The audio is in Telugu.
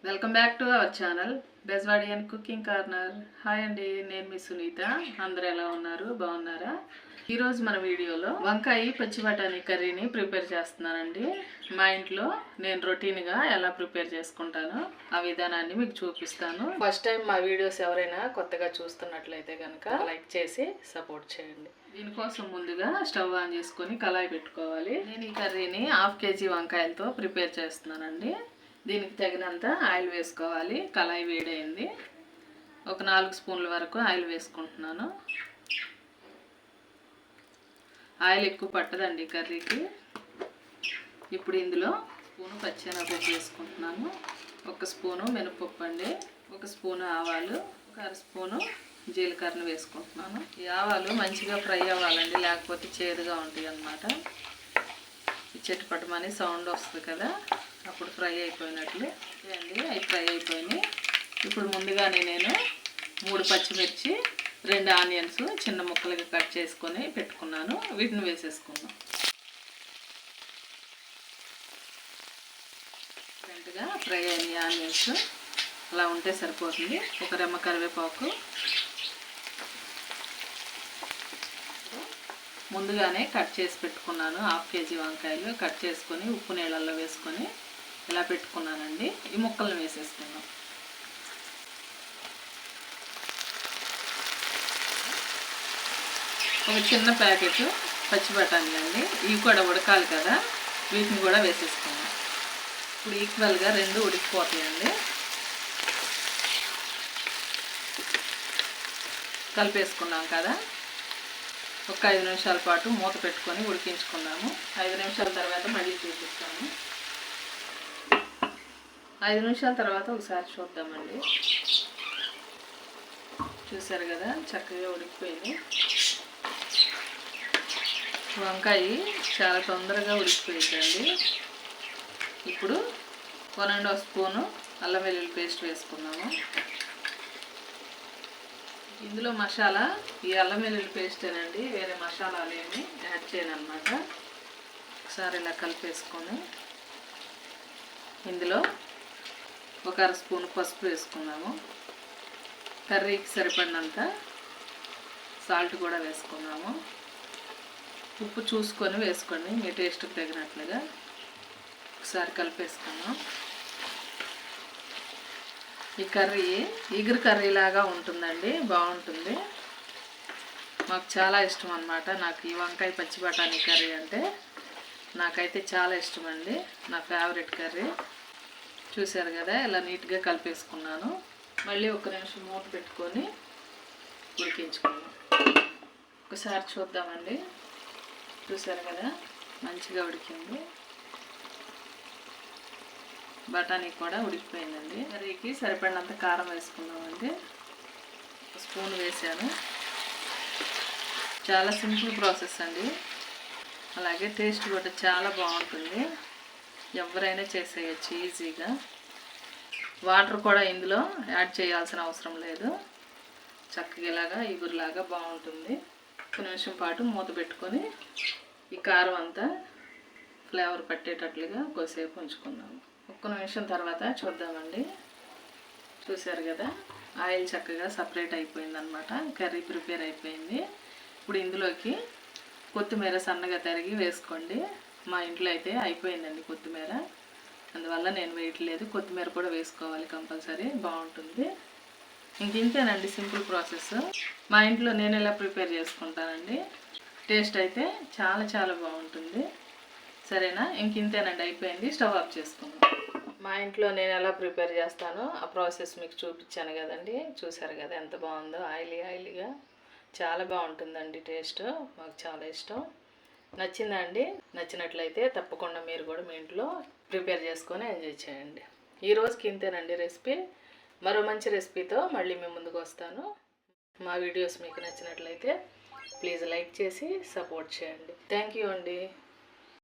Welcome back to our channel Bezwadi and cooking corner. Hi అండి, నేను మీ సునీత. అందరూ ఎలా ఉన్నారు? బాగున్నారా? ఈరోజు మన వీడియోలో వంకాయ పచ్చి బఠానీ కర్రీని ప్రిపేర్ చేస్తున్నానండి. మా ఇంట్లో నేను రొటీన్గా ఎలా ప్రిపేర్ చేసుకుంటానో ఆ విధానాన్ని మీకు చూపిస్తాను. ఫస్ట్ టైం మా వీడియోస్ ఎవరైనా కొత్తగా చూస్తున్నట్లయితే కనుక లైక్ చేసి సపోర్ట్ చేయండి. దీనికోసం ముందుగా స్టవ్ ఆన్ చేసుకొని కళాయి పెట్టుకోవాలి. నేను ఈ కర్రీని 1/2 kg వంకాయలతో ప్రిపేర్ చేస్తున్నానండి. దీనికి తగినంత ఆయిల్ వేసుకోవాలి. కళాయి వేడైంది. ఒక 4 స్పూన్ల వరకు ఆయిల్ వేసుకుంటున్నాను. ఆయిల్ ఎక్కువ పట్టదండి కర్రీకి. ఇప్పుడు ఇందులో స్పూను పచ్చెనగపప్పు వేసుకుంటున్నాను. 1 స్పూను మినపప్పు అండి, 1 స్పూను ఆవాలు, 1 అర స్పూను జీలకర్రను వేసుకుంటున్నాను. ఈ ఆవాలు మంచిగా ఫ్రై అవ్వాలండి, లేకపోతే చేదుగా ఉంటాయి అన్నమాట. చిటపటమని సౌండ్ వస్తుంది కదా, అప్పుడు ఫ్రై అయిపోయినట్లు అండి. అవి ఫ్రై అయిపోయినాయి. ఇప్పుడు ముందుగానే నేను 3 పచ్చిమిర్చి, 2 ఆనియన్స్ చిన్న ముక్కలుగా కట్ చేసుకొని పెట్టుకున్నాను. వీటిని వేసేసుకుందాం. ఫ్రెండ్గా ఫ్రై అయిన ఆనియన్స్ అలా ఉంటే సరిపోతుంది. 1 రెమ్మ కరివేపాకు. ముందుగానే కట్ చేసి పెట్టుకున్నాను 1/2 kg వంకాయలు. కట్ చేసుకొని ఉప్పు నీళ్ళల్లో వేసుకొని ఇలా పెట్టుకున్నానండి. ఈ ముక్కలను వేసేసుకున్నాం. ఒక చిన్న ప్యాకెట్ పచ్చి బఠానీలు అండి, ఇవి కూడా ఉడకాలి కదా, వీటిని కూడా వేసేసుకున్నాం. ఇప్పుడు ఈక్వల్గా 2 ఉడికిపోతాయండి. కలిపేసుకున్నాం కదా, ఒక 5 నిమిషాల పాటు మూత పెట్టుకొని ఉడికించుకున్నాము. 5 నిమిషాల తర్వాత మళ్ళీ చూపిస్తాము. 5 నిమిషాల తర్వాత ఒకసారి చూద్దామండి. చూసారు కదా, చక్కగా ఉడికిపోయింది. వంకాయ చాలా తొందరగా ఉడికిపోయిందండి. ఇప్పుడు 1½ స్పూను అల్లం వెల్లుల్లి పేస్ట్ వేసుకున్నాము. ఇందులో మసాలా ఈ అల్లం వెల్లుల్లి పేస్టేనండి, వేరే మసాలాలు ఏమి యాడ్ చేయను అన్నమాట. ఒకసారి ఇలా కలిపేసుకొని ఇందులో 1 అర స్పూన్ పసుపు వేసుకున్నాము. కర్రీకి సరిపడినంత సాల్ట్ కూడా వేసుకున్నాము. ఉప్పు చూసుకొని వేసుకోండి, మీ టేస్ట్కి తగినట్లుగా. ఒకసారి కలిపేసుకున్నాం. ఈ కర్రీ ఈగురు కర్రీ లాగా ఉంటుందండి, బాగుంటుంది. మాకు చాలా ఇష్టం అన్నమాట. నాకు ఈ వంకాయ పచ్చి బఠానీ కర్రీ అంటే నాకైతే చాలా ఇష్టం అండి, నా ఫేవరెట్ కర్రీ. చూసారు కదా, ఇలా నీట్గా కలిపేసుకున్నాను. మళ్ళీ 1 నిమిషం మూత పెట్టుకొని ఉడికించుకున్నాం. ఒకసారి చూద్దామండి. చూసారు కదా, మంచిగా ఉడికింది. బఠానీ కూడా ఉడికిపోయిందండి. కర్రీకి సరిపడినంత కారం వేసుకున్నామండి. 1 స్పూన్ వేసాను. చాలా సింపుల్ ప్రాసెస్ అండి, అలాగే టేస్ట్ కూడా చాలా బాగుంటుంది. ఎవరైనా చేసేయచ్చు ఈజీగా. వాటర్ కూడా ఇందులో యాడ్ చేయాల్సిన అవసరం లేదు. చక్కగా ఇలాగా ఇగురులాగా బాగుంటుంది. 1 నిమిషం పాటు మూత పెట్టుకొని ఈ కారం అంతా ఫ్లేవర్ పట్టేటట్లుగా కొద్దిసేపు ఉంచుకుందాము. 1 నిమిషం తర్వాత చూద్దామండి. చూసారు కదా, ఆయిల్ చక్కగా సపరేట్ అయిపోయిందనమాట. కర్రీ ప్రిపేర్ అయిపోయింది. ఇప్పుడు ఇందులోకి కొత్తిమీర సన్నగా తరిగి వేసుకోండి. మా ఇంట్లో అయితే అయిపోయిందండి కొత్తిమీర, అందువల్ల నేను వేయట్లేదు. కొత్తిమీర కూడా వేసుకోవాలి కంపల్సరీ, బాగుంటుంది. ఇంతేనండి, సింపుల్ ప్రాసెస్. మా ఇంట్లో నేను ఎలా ప్రిపేర్ చేసుకుంటానండి. టేస్ట్ అయితే చాలా చాలా బాగుంటుంది. సరేనా, ఇంతేనండి, అయిపోయింది. స్టవ్ ఆఫ్ చేసుకుందాం. మా ఇంట్లో నేను ఎలా ప్రిపేర్ చేస్తానో ఆ ప్రాసెస్ మీకు చూపించాను కదండి. చూసారు కదా ఎంత బాగుందో, ఆయిలీగా. చాలా బాగుంటుందండి టేస్ట్, మాకు చాలా ఇష్టం. నచ్చిందా అండి? నచ్చినట్లయితే తప్పకుండా మీరు కూడా మీ ఇంట్లో ప్రిపేర్ చేసుకొని ఎంజాయ్ చేయండి. ఈ రోజుకి ఇంతేనండి రెసిపీ. మరో మంచి రెసిపీతో మళ్ళీ మేము ముందుకు వస్తాను. మా వీడియోస్ మీకు నచ్చినట్లయితే ప్లీజ్ లైక్ చేసి సపోర్ట్ చేయండి. థ్యాంక్ యూ అండి.